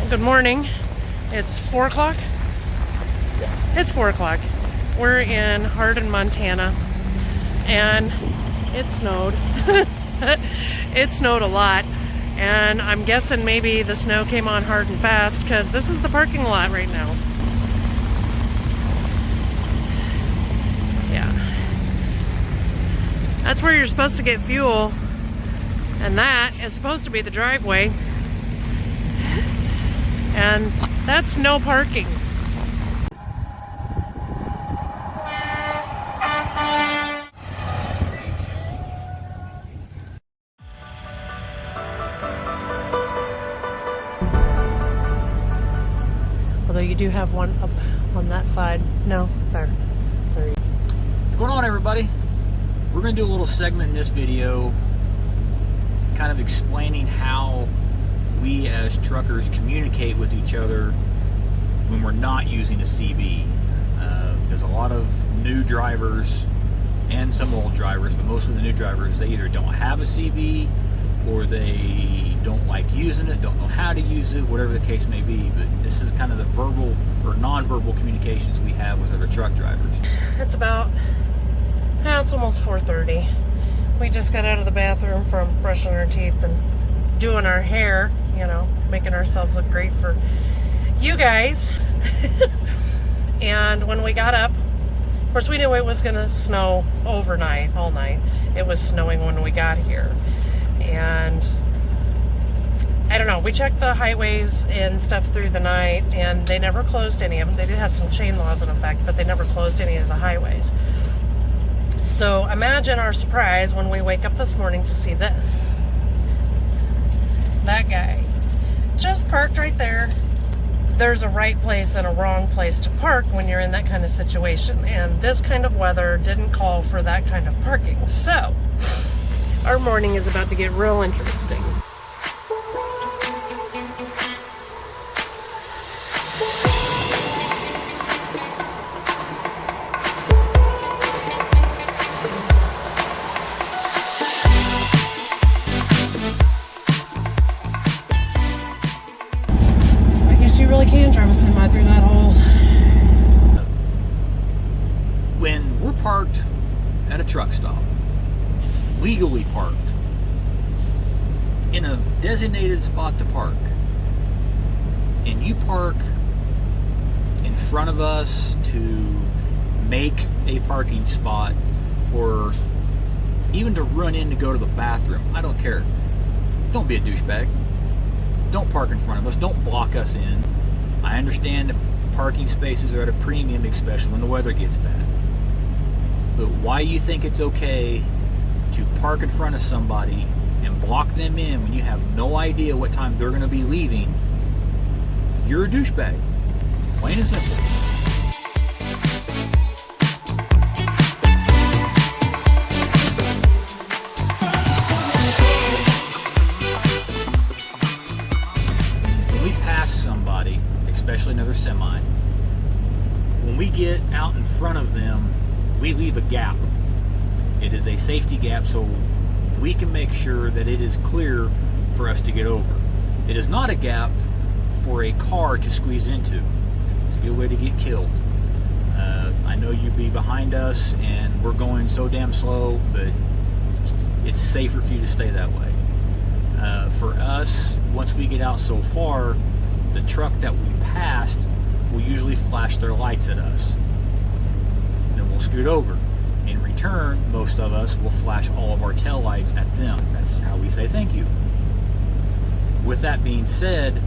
Good morning. It's 4 o'clock? Yeah. It's 4 o'clock. We're in Hardin, Montana, and it snowed. It snowed a lot, and I'm guessing maybe the snow came on hard and fast because this is the parking lot right now. Yeah. That's where you're supposed to get fuel, and that is supposed to be the driveway. And that's no parking. Although you do have one up on that side. No, there. Sorry. What's going on, everybody? We're going to do a little segment in this video kind of explaining how we as truckers communicate with each other when we're not using a CB. There's a lot of new drivers and some old drivers, but most of the new drivers, they either don't have a CB or they don't like using it, don't know how to use it, whatever the case may be. But this is kind of the verbal or non-verbal communications we have with other truck drivers. It's about, it's almost 4:30. We just got out of the bathroom from brushing our teeth and doing our hair, you know, making ourselves look great for you guys. And when we got up, of course we knew it was gonna snow overnight, all night. It was snowing when we got here. And I don't know, we checked the highways and stuff through the night, and they never closed any of them. They did have some chain laws in effect, but they never closed any of the highways. So imagine our surprise when we wake up this morning to see this. That guy just parked right there. There's a right place and a wrong place to park when you're in that kind of situation, and this kind of weather didn't call for that kind of parking. So our morning is about to get real interesting. You really can drive a semi through that hole. When we're parked at a truck stop, legally parked, in a designated spot to park, and you park in front of us to make a parking spot, or even to run in to go to the bathroom, I don't care. Don't be a douchebag. Don't park in front of us. Don't block us in. I understand that parking spaces are at a premium, especially when the weather gets bad. But why you think it's okay to park in front of somebody and block them in when you have no idea what time they're going to be leaving? You're a douchebag. Plain and simple. Especially another semi, when we get out in front of them, we leave a gap. It is a safety gap, so we can make sure that it is clear for us to get over. It is not a gap for a car to squeeze into. It's a good way to get killed. I know you'd be behind us and we're going so damn slow, but it's safer for you to stay that way. For us, once we get out so far, the truck that we passed will usually flash their lights at us. Then we'll scoot over. In return, most of us will flash all of our tail lights at them. That's how we say thank you. With that being said,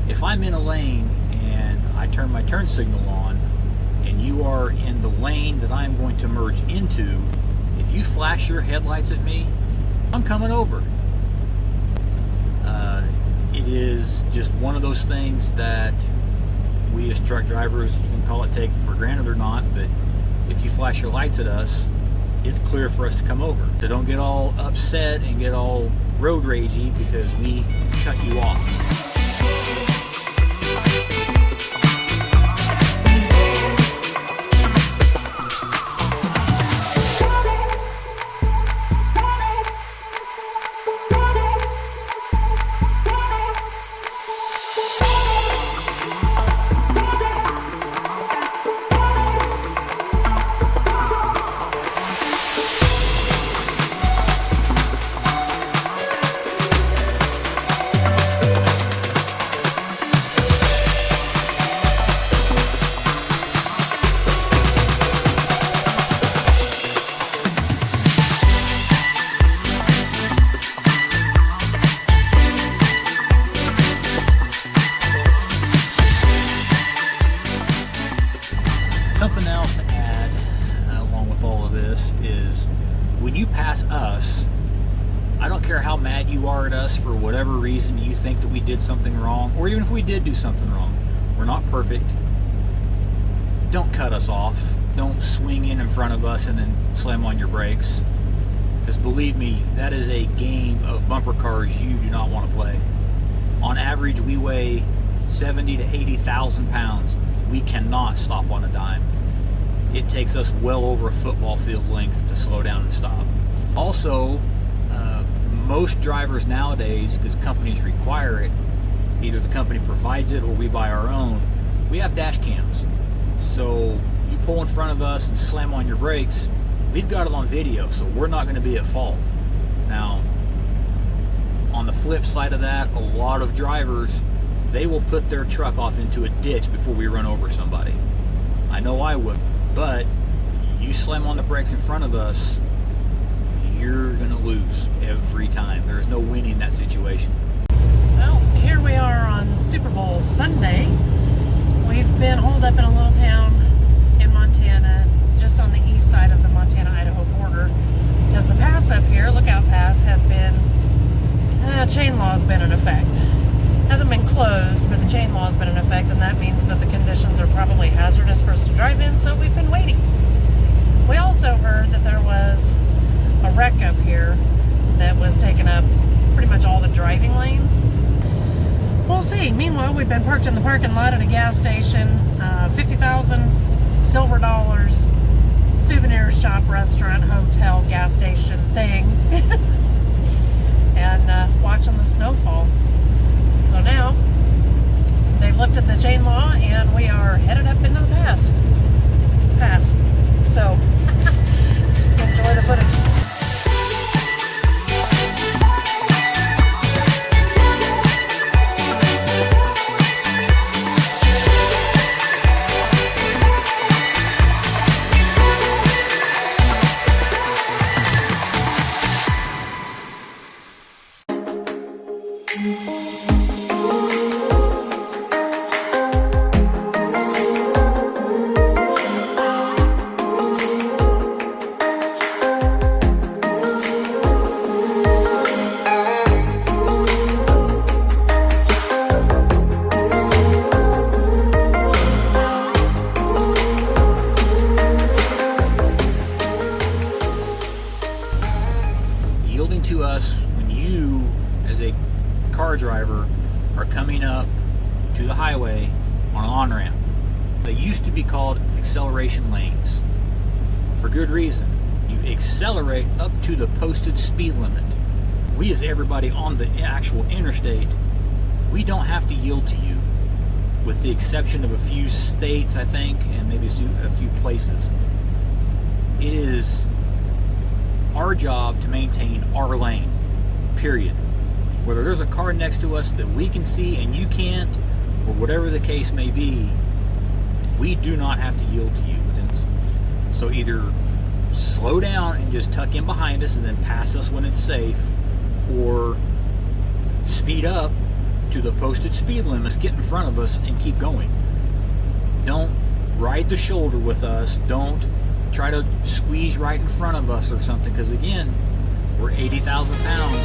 if I'm in a lane and I turn my turn signal on and you are in the lane that I'm going to merge into, if you flash your headlights at me, I'm coming over. It is just one of those things that we as truck drivers can call it taken for granted or not, but if you flash your lights at us, it's clear for us to come over. So don't get all upset and get all road ragey because we cut you off. us for whatever reason you think that we did something wrong, or even if we did do something wrong, we're not perfect. Don't cut us off. Don't swing in front of us and then slam on your brakes. Because believe me, that is a game of bumper cars you do not want to play. On average, we weigh 70 to 80,000 pounds. We cannot stop on a dime. It takes us well over a football field length to slow down and stop. Also, most drivers nowadays, because companies require it, either the company provides it or we buy our own, we have dash cams. So you pull in front of us and slam on your brakes, we've got it on video, so we're not going to be at fault. Now, on the flip side of that, a lot of drivers, they will put their truck off into a ditch before we run over somebody. I know I would, but you slam on the brakes in front of us, you're going to lose every time. There's no winning that situation. Well, here we are on Super Bowl Sunday. We've been holed up in a little town in Montana, just on the east side of the Montana-Idaho border, because the pass up here, Lookout Pass, has been, chain law has been in effect. Hasn't been closed, but the chain law has been in effect, and that means that the conditions are probably hazardous for us to drive in, so we've been waiting. We also heard that there was a wreck up here that was taking up pretty much all the driving lanes. We'll see. Meanwhile, we've been parked in the parking lot at a gas station, 50,000 silver dollars, souvenir shop, restaurant, hotel, gas station thing, and watching the snowfall. So now they've lifted the chain law and we are headed up into the pass. So enjoy the footage. Yielding to us when you, as a car driver, are coming up to the highway on an on-ramp. They used to be called acceleration lanes. For good reason. You accelerate up to the posted speed limit. We, as everybody on the actual interstate, we don't have to yield to you, with the exception of a few states, I think, and maybe a few places. It is our job to maintain our lane, period. Whether there's a car next to us that we can see and you can't, or whatever the case may be, we do not have to yield to you. So either slow down and just tuck in behind us and then pass us when it's safe, or speed up to the posted speed limits, get in front of us and keep going. Don't ride the shoulder with us. Don't try to squeeze right in front of us or something, because again, we're 80,000 pounds.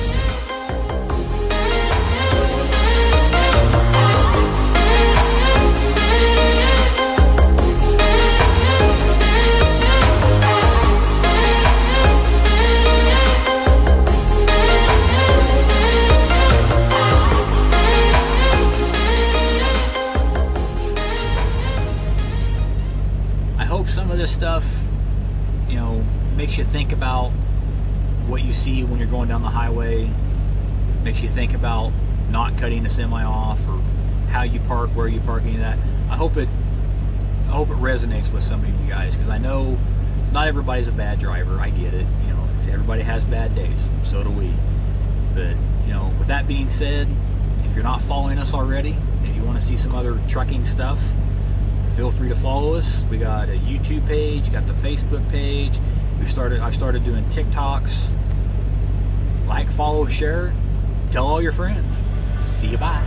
I hope some of this stuff, makes you think about what you see when you're going down the highway, makes you think about not cutting a semi off, or how you park, where you park, any of that. I hope it resonates with some of you guys, because I know not everybody's a bad driver. I get it. Everybody has bad days. So do we. But with that being said, if you're not following us already, if you want to see some other trucking stuff, feel free to follow us. We got a YouTube page, got the Facebook page. I've started doing TikToks. Like, follow, share, tell all your friends. See you, bye.